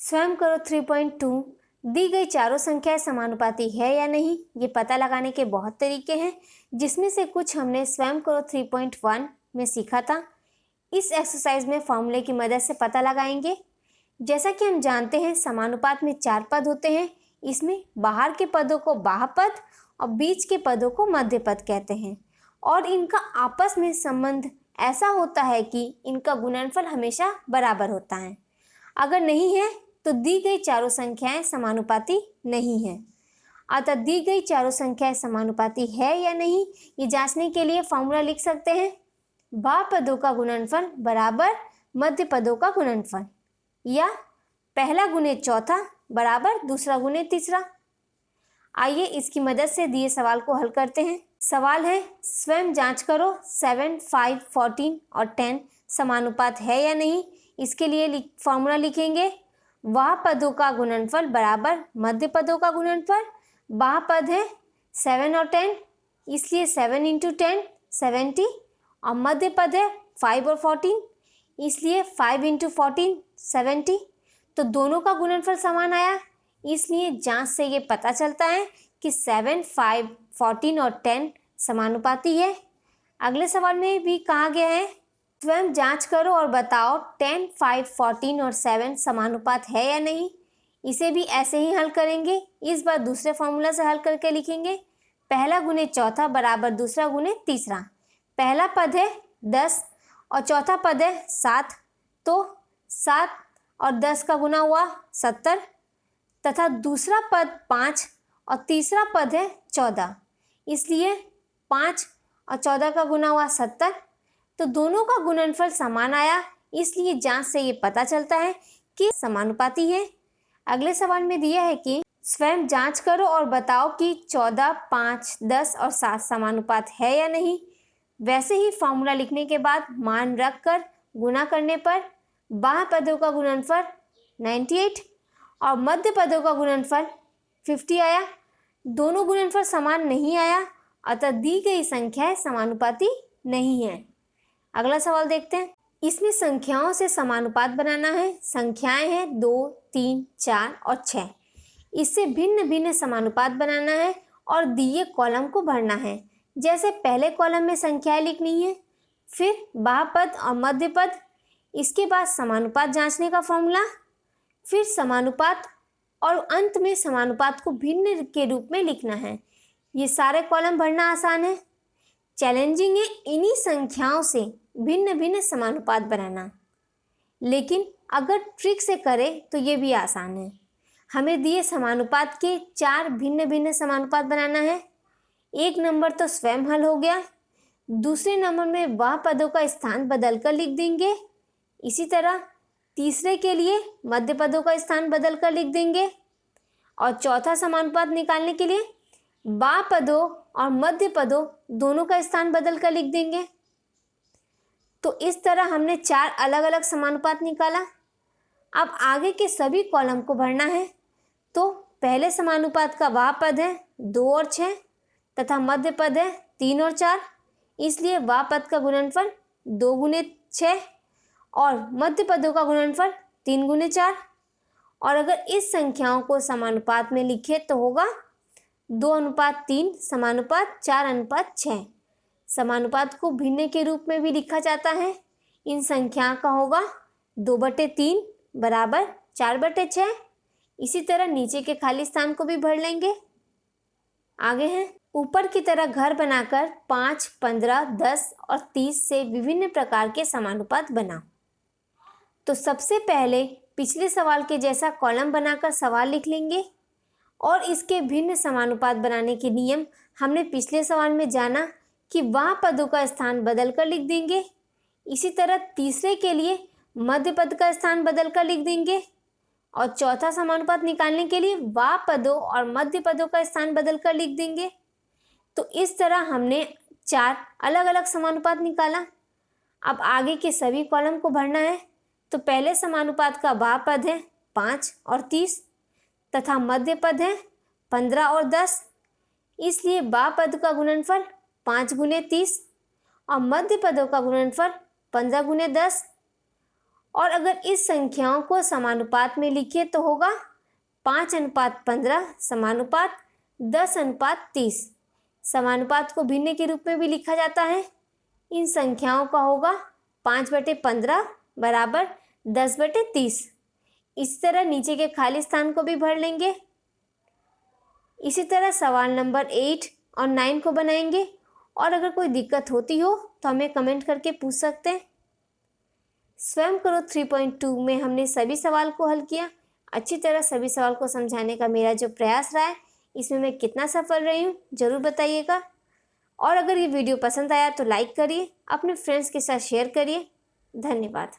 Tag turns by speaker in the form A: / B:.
A: स्वयं करो 3.2 दी गई चारों संख्याएं समानुपाती है या नहीं, ये पता लगाने के बहुत तरीके हैं, जिसमें से कुछ हमने स्वयं करो 3.1 में सीखा था। इस एक्सरसाइज में फॉर्मूले की मदद से पता लगाएंगे। जैसा कि हम जानते हैं समानुपात में 4 पद होते हैं। इसमें बाहर के पदों को बाह्य पद और बीच के पदों को मध्य पद कहते हैं और इनका आपस में संबंध ऐसा होता है कि इनका गुणनफल हमेशा बराबर होता है। अगर नहीं है तो दी गई चारों संख्याएं समानुपाती नहीं है। अतः दी गई चारों संख्याएं समानुपाती है या नहीं, ये जांचने के लिए फॉर्मूला लिख सकते हैं। बाह्य पदों का गुणनफल बराबर मध्य पदों का गुणनफल, या पहला गुणे चौथा बराबर दूसरा गुणे तीसरा। आइए इसकी मदद से दिए सवाल को हल करते हैं। सवाल है, स्वयं जांच करो 7, 5, 14 और 10 समानुपात है या नहीं। इसके लिए फॉर्मूला लिखेंगे। वह पदों का गुणनफल बराबर मध्य पदों का गुणनफल। बाह्य पद है 7 और 10, इसलिए 7 × 10 70 और मध्य पद है 5 और 14, इसलिए 5 × 14 70। तो दोनों का गुणनफल समान आया, इसलिए जांच से ये पता चलता है कि 7, 5, 14 और 10 समानुपाती है। अगले सवाल में भी कहा गया है, स्वयं जांच करो और बताओ 10, 5, 14 और 7 समानुपात है या नहीं। इसे भी ऐसे ही हल करेंगे। इस बार दूसरे फॉर्मूला से हल करके लिखेंगे। पहला गुणे चौथा बराबर दूसरा गुणे तीसरा। पहला पद है 10 और चौथा पद है 7, तो 7 और 10 का गुना हुआ 70, तथा दूसरा पद 5 और तीसरा पद है 14, इसलिए 5 और 14 का गुना हुआ 70। तो दोनों का गुणनफल समान आया, इसलिए जांच से ये पता चलता है कि समानुपाती है। अगले सवाल में दिया है कि स्वयं जांच करो और बताओ कि 14, 5, 10 और 7 समानुपात है या नहीं। वैसे ही फॉर्मूला लिखने के बाद मान रखकर गुणा करने पर बाह्य पदों का गुणनफल 98 और मध्य पदों का गुणनफल 50 आया। दोनों गुणनफल समान नहीं आया, अतः दी गई संख्याएं समानुपाती नहीं है। अगला सवाल देखते हैं। इसमें संख्याओं से समानुपात बनाना है। संख्याएं हैं 2, 3, 4 और 6। इससे भिन्न भिन्न समानुपात बनाना है और दिए कॉलम को भरना है। जैसे पहले कॉलम में संख्याएं लिखनी है, फिर बाह्य पद और मध्य पद, इसके बाद समानुपात जांचने का फॉर्मूला, फिर समानुपात और अंत में समानुपात को भिन्न के रूप में लिखना है। ये सारे कॉलम भरना आसान है। चैलेंजिंग है इन्हीं संख्याओं से भिन्न भिन्न समानुपात बनाना, लेकिन अगर ट्रिक से करें तो ये भी आसान है। हमें दिए समानुपात के 4 भिन्न भिन्न समानुपात बनाना है। एक नंबर तो स्वयं हल हो गया। दूसरे नंबर में वह पदों का स्थान बदलकर लिख देंगे। इसी तरह तीसरे के लिए मध्य पदों का स्थान बदलकर लिख देंगे और चौथा समानुपात निकालने के लिए बाह्य पदों और मध्य पदों दोनों का स्थान बदलकर लिख देंगे। तो इस तरह हमने 4 अलग अलग समानुपात निकाला। अब आगे के सभी कॉलम को भरना है। तो पहले समानुपात का बाह्य पद है 2 और 6 तथा मध्य पद है 3 और 4, इसलिए बाह्य पद का गुणनफल 2 × 6 और मध्य पदों का गुणनफल 3 × 4। और अगर इस संख्याओं को समानुपात में लिखे तो होगा 2:3 समानुपात 4:6। समानुपात को भिन्न के रूप में भी लिखा जाता है। इन संख्या का होगा 2/3 बराबर 4/6। इसी तरह नीचे के खाली स्थान को भी भर लेंगे। आगे हैं, ऊपर की तरह घर बनाकर 5, 15, 10 और 30 से विभिन्न प्रकार के समानुपात बनाओ। तो सबसे पहले पिछले सवाल के जैसा कॉलम बनाकर सवाल लिख लेंगे और इसके भिन्न समानुपात बनाने के नियम हमने पिछले सवाल में जाना कि वह पदों का स्थान बदलकर लिख देंगे। इसी तरह तीसरे के लिए मध्य पद का स्थान बदलकर लिख देंगे और चौथा समानुपात निकालने के लिए वह पदों और मध्य पदों का स्थान बदलकर लिख देंगे। तो इस तरह हमने 4 अलग अलग समानुपात निकाला। अब आगे के सभी कॉलम को भरना है। तो पहले समानुपात का बाह्य पद है 5 और 30 तथा मध्य पद है 15 और 10, इसलिए बाह्य पद का गुणनफल 5 × 30 और मध्य पदों का गुणनफल 15 × 10। और अगर इस संख्याओं को समानुपात में लिखे तो होगा 5:15 समानुपात 10:30। समानुपात को भिन्न के रूप में भी लिखा जाता है। इन संख्याओं का होगा 5/15 बराबर 10/30। इसी तरह नीचे के खाली स्थान को भी भर लेंगे। इसी तरह सवाल नंबर 8 और 9 को बनाएंगे और अगर कोई दिक्कत होती हो तो हमें कमेंट करके पूछ सकते हैं। स्वयं करो 3.2 में हमने सभी सवाल को हल किया। अच्छी तरह सभी सवाल को समझाने का मेरा जो प्रयास रहा है, इसमें मैं कितना सफल रही हूँ ज़रूर बताइएगा। और अगर ये वीडियो पसंद आया तो लाइक करिए, अपने फ्रेंड्स के साथ शेयर करिए। धन्यवाद।